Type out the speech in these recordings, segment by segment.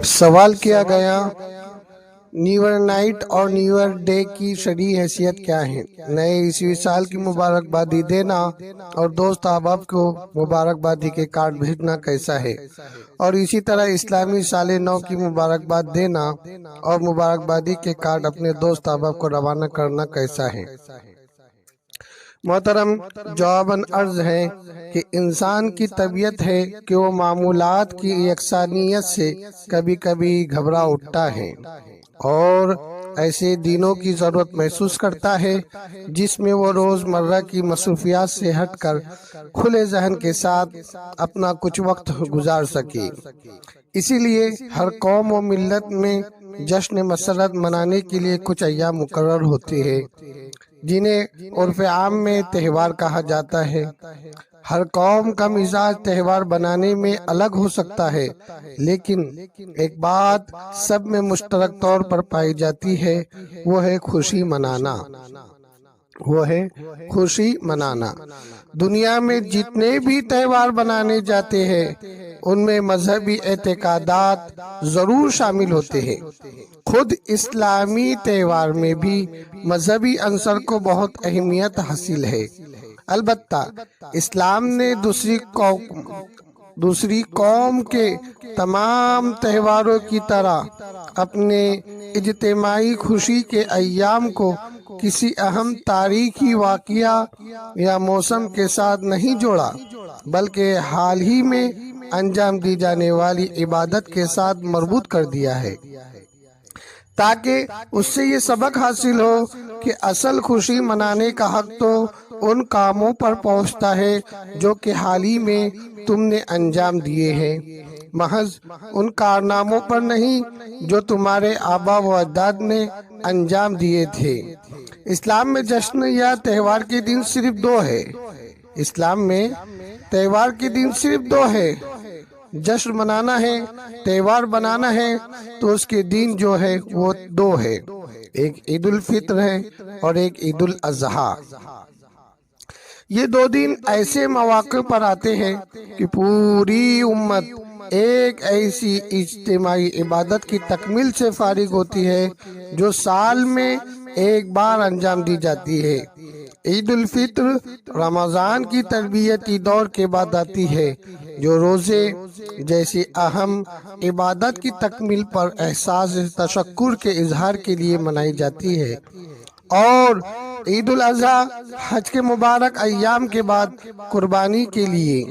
سوال کیا گیا نیو ایئر نائٹ اور نیو ایئر ڈے کی شرعی حیثیت کیا ہے؟ نئے عیسوی سال کی مبارکبادی دینا اور دوست احباب کو مبارکبادی کے کارڈ بھیجنا کیسا ہے، اور اسی طرح اسلامی سال نو کی مبارکباد دینا اور مبارکبادی کے کارڈ اپنے دوست احباب کو روانہ کرنا کیسا ہے؟ محترم، جواباً عرض ہے کہ انسان کی طبیعت ہے کہ وہ معمولات کی یکسانیت سے کبھی کبھی گھبرا اٹھتا ہے اور ایسے دنوں کی ضرورت محسوس کرتا ہے جس میں وہ روز مرہ کی مصروفیات سے ہٹ کر کھلے ذہن کے ساتھ اپنا کچھ وقت گزار سکے۔ اسی لیے ہر قوم و ملت میں جشن مسرت منانے کے لیے کچھ ایام مقرر ہوتے ہیں جنہیں عرف عام میں تہوار کہا جاتا ہے۔ ہر قوم کا مزاج تہوار بنانے میں الگ ہو سکتا ہے، لیکن ایک بات سب میں مشترک طور پر پائی جاتی ہے، وہ ہے خوشی منانا۔ دنیا میں جتنے بھی تہوار بنانے جاتے ہیں ان میں مذہبی اعتقادات ضرور شامل ہوتے ہیں۔ خود اسلامی تہوار میں بھی مذہبی عنصر کو بہت اہمیت حاصل ہے۔ البتہ اسلام نے دوسری قوم کے تمام تہواروں کی طرح اپنے اجتماعی خوشی کے ایام کو کسی اہم تاریخی واقعہ یا موسم کے ساتھ نہیں جوڑا، بلکہ حال ہی میں انجام دی جانے والی عبادت کے ساتھ مربوط کر دیا ہے، تاکہ اس سے یہ سبق حاصل ہو کہ اصل خوشی منانے کا حق تو ان کاموں پر پہنچتا ہے جو کہ حال ہی میں تم نے انجام دیے ہیں، محض ان کارناموں پر نہیں جو تمہارے آبا و اجداد نے انجام دیے تھے۔ اسلام میں جشن یا تہوار کے دن صرف دو ہے۔ جشن منانا ہے، تہوار بنانا ہے، تو اس کے دن جو ہے وہ دو ہے، ایک عید الفطر ہے اور ایک عید الاضحیٰ۔ یہ دو دن ایسے مواقع پر آتے ہیں کہ پوری امت ایک ایسی اجتماعی عبادت کی تکمیل سے فارغ ہوتی ہے جو سال میں ایک بار انجام دی جاتی ہے۔ عید الفطر رمضان کی تربیتی دور کے بعد آتی ہے، جو روزے جیسی اہم عبادت کی تکمیل پر احساس تشکر کے اظہار کے لیے منائی جاتی ہے، اور عید الاضحیٰ حج کے مبارک ایام کے بعد قربانی کے لیے۔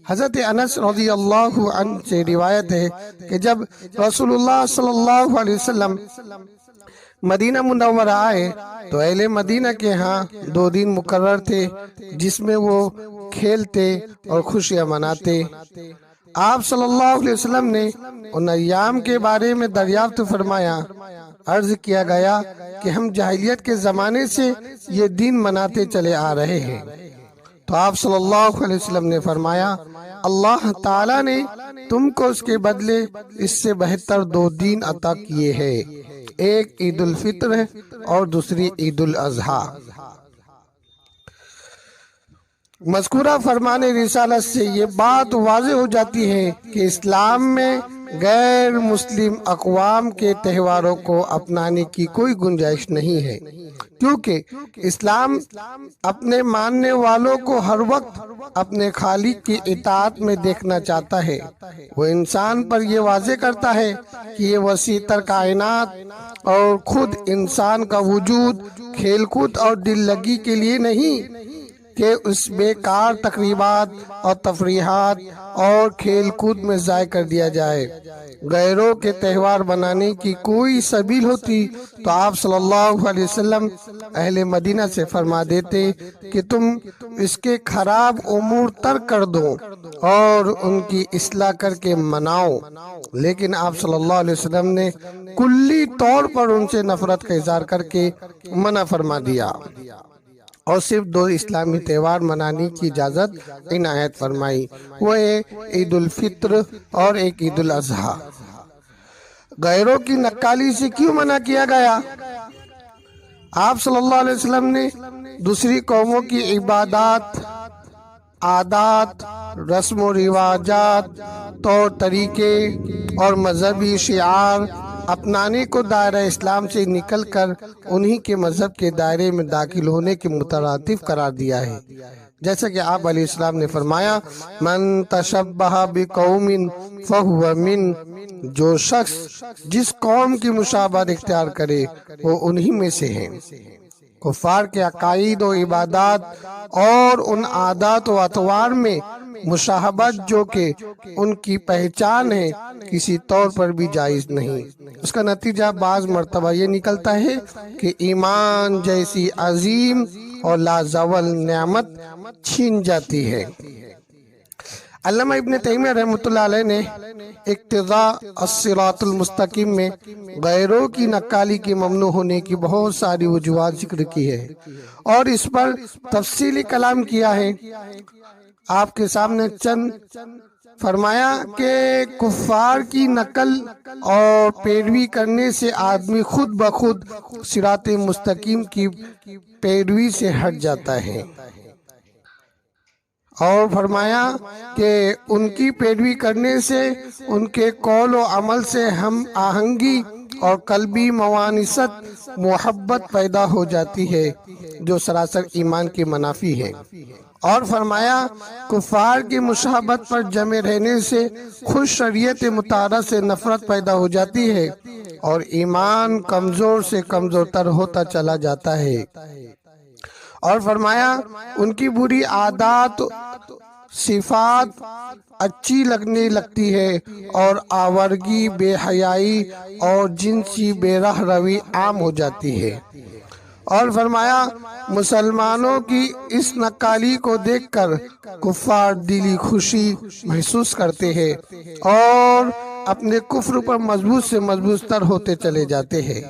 حضرت انس رضی اللہ عنہ سے روایت ہے کہ جب رسول اللہ صلی اللہ علیہ وسلم مدینہ منورہ آئے تو اہل مدینہ کے ہاں 2 دن مقرر تھے جس میں وہ کھیلتے اور خوشیاں مناتے۔ آپ صلی اللہ علیہ وسلم نے ان ایام کے بارے میں دریافت فرمایا۔ عرض کیا گیا کہ ہم جاہلیت کے زمانے سے یہ دن مناتے چلے آ رہے ہیں، تو آپ صلی اللہ علیہ وسلم نے فرمایا، اللہ تعالیٰ نے تم کو اس کے بدلے اس سے بہتر 2 دن عطا کیے ہیں، ایک عید الفطر ہے اور دوسری عید الاضحیٰ۔ مذکورہ فرمان رسالت سے یہ بات واضح ہو جاتی ہے کہ اسلام میں غیر مسلم اقوام کے تہواروں کو اپنانے کی کوئی گنجائش نہیں ہے، کیونکہ اسلام اپنے ماننے والوں کو ہر وقت اپنے خالق کی اطاعت میں دیکھنا چاہتا ہے۔ وہ انسان پر یہ واضح کرتا ہے کہ یہ وسیع تر کائنات اور خود انسان کا وجود کھیل کود اور دل لگی کے لیے نہیں کہ اس بیکار تقریبات اور تفریحات اور کھیل کود میں ضائع کر دیا جائے۔ غیروں کے تہوار بنانے کی کوئی سبیل ہوتی تو آپ صلی اللہ علیہ وسلم اہل مدینہ سے فرما دیتے کہ تم اس کے خراب امور ترک کر دو اور ان کی اصلاح کر کے مناؤ، لیکن آپ صلی اللہ علیہ وسلم نے کلی طور پر ان سے نفرت کا اظہار کر کے منع فرما دیا اور صرف 2 اسلامی تہوار منانے کی اجازت عنایت فرمائی، وہ ہے عید الفطر اور ایک عید الاضحیٰ۔ غیروں کی نقالی سے کیوں منع کیا گیا؟ آپ صلی اللہ علیہ وسلم نے دوسری قوموں کی عبادات، عادات، رسم و رواجات، طور طریقے اور مذہبی شعار اپنانے کو دائرہ اسلام سے نکل کر انہی کے مذہب کے دائرے میں داخل ہونے کے مترادف قرار دیا ہے۔ جیسا کہ آپ علیہ السلام نے فرمایا، من تشبہ بقوم فہو من، جو شخص جس قوم کی مشابہت اختیار کرے وہ انہی میں سے ہیں۔ کفار کے عقائد و عبادات اور ان عادات و اطوار میں مشابہت جو کہ ان کی پہچان ہے کسی طور پر بھی جائز نہیں۔ اس کا نتیجہ بعض مرتبہ یہ نکلتا ہے کہ ایمان جیسی عظیم اور لازوال نعمت چھین جاتی ہے۔ علامہ ابن تیمیہ رحمۃ اللہ علیہ نے اقتضاء الصراط المستقیم میں غیروں کی نقالی کے ممنوع ہونے کی بہت ساری وجوہات ذکر کی ہے اور اس پر تفصیلی کلام کیا ہے۔ آپ کے سامنے چند فرمایا کہ کفار کی نقل اور پیروی کرنے سے آدمی خود بخود صراط مستقیم کی پیروی سے ہٹ جاتا ہے، اور فرمایا کہ ان کی پیروی کرنے سے ان کے قول و عمل سے ہم آہنگی اور قلبی موانست محبت پیدا ہو جاتی ہے جو سراسر ایمان کے منافی ہے، اور فرمایا کفار کی مشابہت پر جمے رہنے سے خود شریعت مطہرہ سے نفرت پیدا ہو جاتی ہے اور ایمان کمزور سے کمزور تر ہوتا چلا جاتا ہے، اور فرمایا ان کی بری عادات صفات اچھی لگنے لگتی ہے اور آورگی، بے حیائی اور جنسی بے رہ روی عام ہو جاتی ہے، اور فرمایا مسلمانوں کی اس نقالی کو دیکھ کر کفار دلی خوشی محسوس کرتے ہیں اور اپنے کفر پر مضبوط سے مضبوط تر ہوتے چلے جاتے ہیں،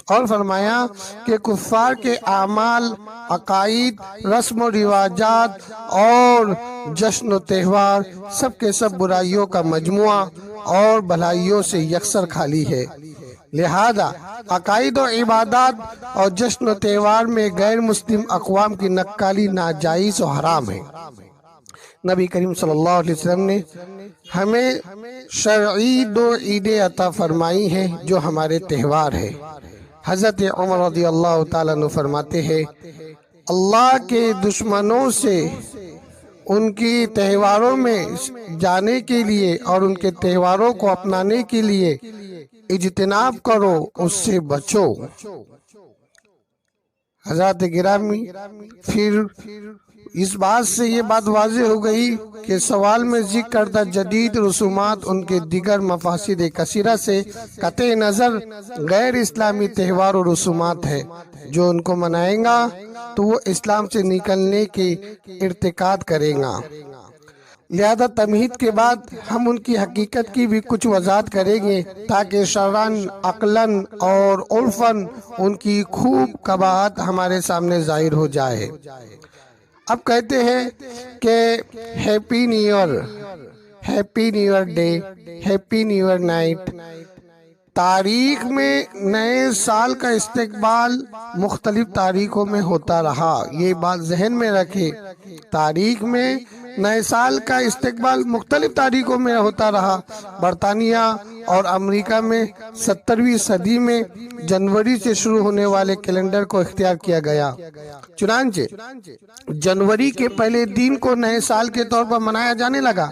اور فرمایا کہ کفار کے اعمال، عقائد، رسم و رواجات اور جشن و تہوار سب کے سب برائیوں کا مجموعہ اور بھلائیوں سے یکسر خالی ہے، لہذا عقائد و عبادات اور جشن و تہوار میں غیر مسلم اقوام کی نقالی ناجائز و حرام ہے۔ نبی کریم صلی اللہ علیہ وسلم نے ہمیں شرعی 2 عیدیں عطا فرمائی ہیں جو ہمارے تہوار ہیں۔ حضرت عمر رضی اللہ تعالیٰ عنہ فرماتے ہیں، اللہ کے دشمنوں سے ان کی تہواروں میں جانے کے لیے اور ان کے تہواروں کو اپنانے کے لیے اجتناب کرو، اس سے بچو۔ حضرات گرامی، پھر اس بات سے یہ بات واضح ہو گئی کہ سوال میں ذکر کردہ جدید رسومات ان کے دیگر مفاسد کثیرہ سے قطع نظر غیر اسلامی تہوار و رسومات ہے، جو ان کو منائیں گا تو وہ اسلام سے نکلنے کے ارتکاب کرے گا۔ لہذا تمہید کے بعد ہم ان کی حقیقت کی بھی کچھ وضاحت کریں گے تاکہ شرعاً، عقلاً اور عرفاً ان کی خوب قباحت ہمارے سامنے ظاہر ہو جائے۔ اب کہتے ہیں کہ happy new year, happy new year day, happy new year night. تاریخ میں نئے سال کا استقبال مختلف تاریخوں میں ہوتا رہا، یہ بات ذہن میں رکھے۔ تاریخ میں نئے سال کا استقبال مختلف تاریخوں میں ہوتا رہا۔ برطانیہ اور امریکہ میں 17ویں صدی میں جنوری سے شروع ہونے والے کیلنڈر کو اختیار کیا گیا، چنانچہ جنوری کے پہلے دن کو نئے سال کے طور پر منایا جانے لگا۔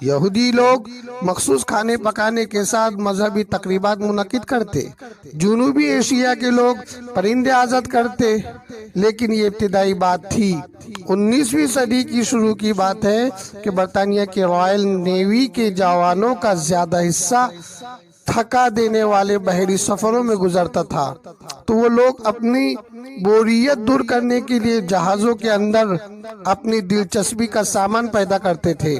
یہودی لوگ مخصوص کھانے پکانے کے ساتھ مذہبی تقریبات منعقد کرتے، جنوبی ایشیا کے لوگ پرندے آزاد کرتے، لیکن یہ ابتدائی بات تھی۔ 19ویں صدی کی شروع کی بات ہے کہ برطانیہ کے رائل نیوی کے جوانوں کا زیادہ حصہ تھکا دینے والے بحری سفروں میں گزرتا تھا، تو وہ لوگ اپنی بوریت دور کرنے کے لیے جہازوں کے اندر اپنی دلچسپی کا سامان پیدا کرتے تھے۔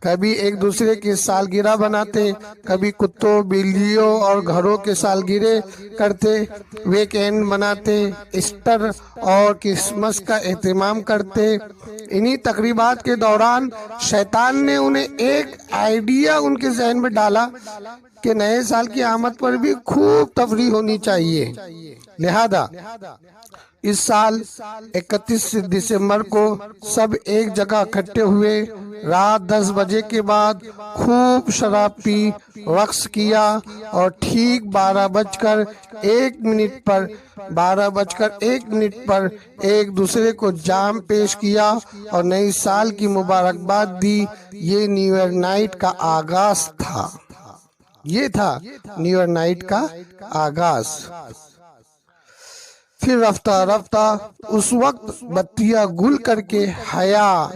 کبھی ایک دوسرے کی سالگرہ بناتے، کبھی کتوں، بلیوں اور گھروں کے سالگرہ کرتے، ویک اینڈ مناتے، ایسٹر اور کرسمس کا اہتمام کرتے۔ انہی تقریبات کے دوران شیطان نے انہیں ایک آئیڈیا ان کے ذہن میں ڈالا کہ نئے سال کی آمد پر بھی خوب تفریح ہونی چاہیے۔ لہذا اس سال 31 دسمبر کو سب ایک جگہ اکٹھے ہوئے، رات 10 بجے کے بعد خوب شراب پی، رقص کیا اور ٹھیک 12:01 پر ایک دوسرے کو جام پیش کیا اور نئی سال کی مبارکباد دی۔ یہ نیو ایئر نائٹ کا آغاز تھا۔ یہ تھا نیو ایئر نائٹ کا آغاز۔ پھر رفتہ رفتہ اس وقت بتیاں گل کر کے حیا،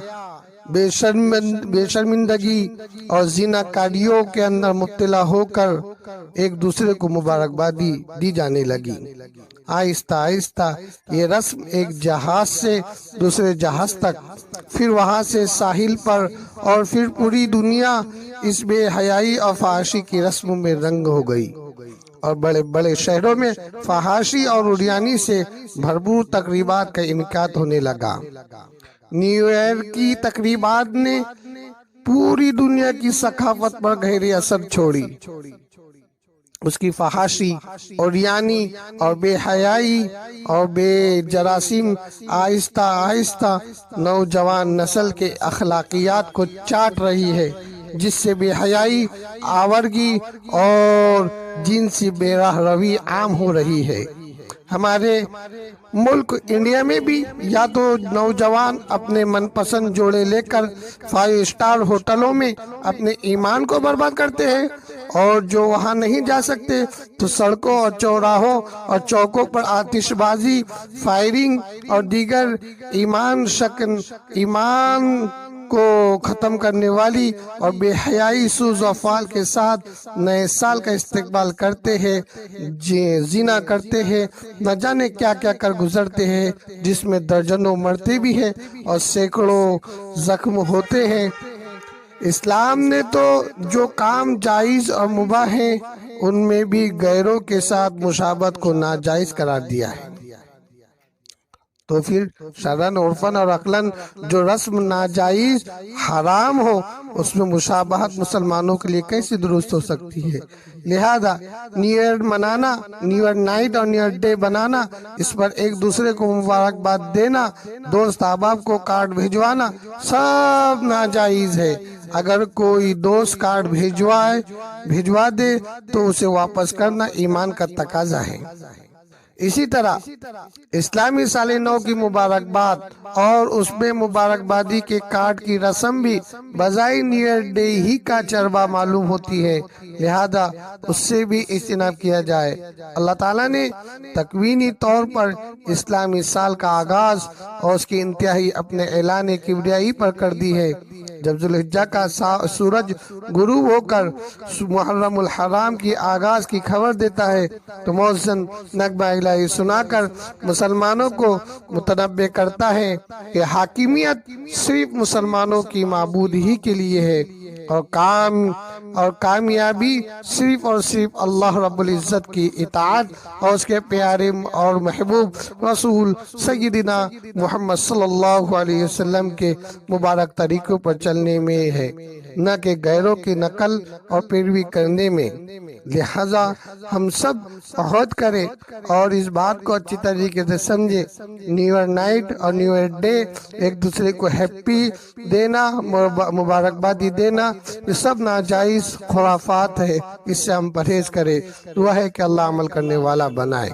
بے شرمندگی اور زنا کاریوں کے اندر مبتلا ہو کر ایک دوسرے کو مبارکبادی دی جانے لگی۔ آہستہ آہستہ یہ رسم ایک جہاز سے دوسرے جہاز تک، پھر وہاں سے ساحل پر اور پھر پوری دنیا اس بے حیائی اور فحاشی کی رسموں میں رنگ ہو گئی، اور بڑے بڑے شہروں میں فحاشی اور عریانی سے بھرپور تقریبات کا انعقاد ہونے لگا۔ نیو ایئر کی تقریبات نے پوری دنیا کی ثقافت پر گہرے اثر چھوڑی۔ اس کی فحاشی، عریانی اور بے حیائی اور بے جراثیم آہستہ آہستہ نوجوان نسل کے اخلاقیات کو چاٹ رہی ہے، جس سے بے حیائی، آورگی اور جنسی بے راہ روی عام ہو رہی ہے۔ ہمارے ملک انڈیا میں بھی یا تو نوجوان اپنے من پسند جوڑے لے کر 5 اسٹار ہوٹلوں میں اپنے ایمان کو برباد کرتے ہیں، اور جو وہاں نہیں جا سکتے تو سڑکوں اور چوراہوں اور چوکوں پر آتش بازی، فائرنگ اور دیگر ایمان کو ختم کرنے والی اور بے حیائی سوز و افعال کے ساتھ نئے سال کا استقبال کرتے ہیں، زنا کرتے ہیں، نہ جانے کیا کیا کر گزرتے ہیں، جس میں درجنوں مرتے بھی ہیں اور سینکڑوں زخم ہوتے ہیں۔ اسلام نے تو جو کام جائز اور مباح ہیں ان میں بھی غیروں کے ساتھ مشابہت کو ناجائز قرار دیا ہے۔ تو پھر شرعاً، عرفاً اور عقلاً جو رسم ناجائز حرام ہو اس میں مشابہت مسلمانوں کے لیے کیسے درست ہو سکتی ہے؟ لہذا نیو ایئر منانا، نیو ایئر نائٹ اور نیو ایئر ڈے بنانا، اس پر ایک دوسرے کو مبارکباد دینا، دوست احباب کو کارڈ بھیجوانا سب ناجائز ہے۔ اگر کوئی دوست کارڈ بھیجوا دے تو اسے واپس کرنا ایمان کا تقاضا ہے۔ اسی طرح اسلامی سال نو کی مبارکباد اور اس میں مبارکبادی کے کارڈ کی رسم بھی بجائے نیو ایئر ڈے ہی کا چربا معلوم ہوتی ہے، لہذا اس سے بھی اجتناب کیا جائے۔ اللہ تعالیٰ نے تکوینی طور پر اسلامی سال کا آغاز اور اس کی انتہائی اپنے اعلان کبریائی پر کر دی ہے۔ جب ذوالحجہ کا سورج غروب ہو کر محرم الحرام کی آغاز کی خبر دیتا ہے تو مؤذن نغمہ الہی سنا کر مسلمانوں کو متنبہ کرتا ہے کہ حاکمیت صرف مسلمانوں کی معبود ہی کے لیے ہے، اور کامیابی صرف اور صرف اللہ رب العزت کی اطاعت اور اس کے پیارے اور محبوب رسول سیدنا محمد صلی اللہ علیہ وسلم کے مبارک طریقوں پر چلنے میں ہے، نہ کہ غیروں کی نقل اور پیروی کرنے میں۔ لہذا ہم سب عہد کریں اور اس بات کو اچھی طریقے سے سمجھے، نیو ایئر نائٹ اور نیو ایئر ڈے ایک دوسرے کو ہیپی دینا، مبارکبادی دینا، یہ سب ناجائز خرافات ہے، اس سے ہم پرہیز کریں۔ دعا ہے کہ اللہ عمل کرنے والا بنائے۔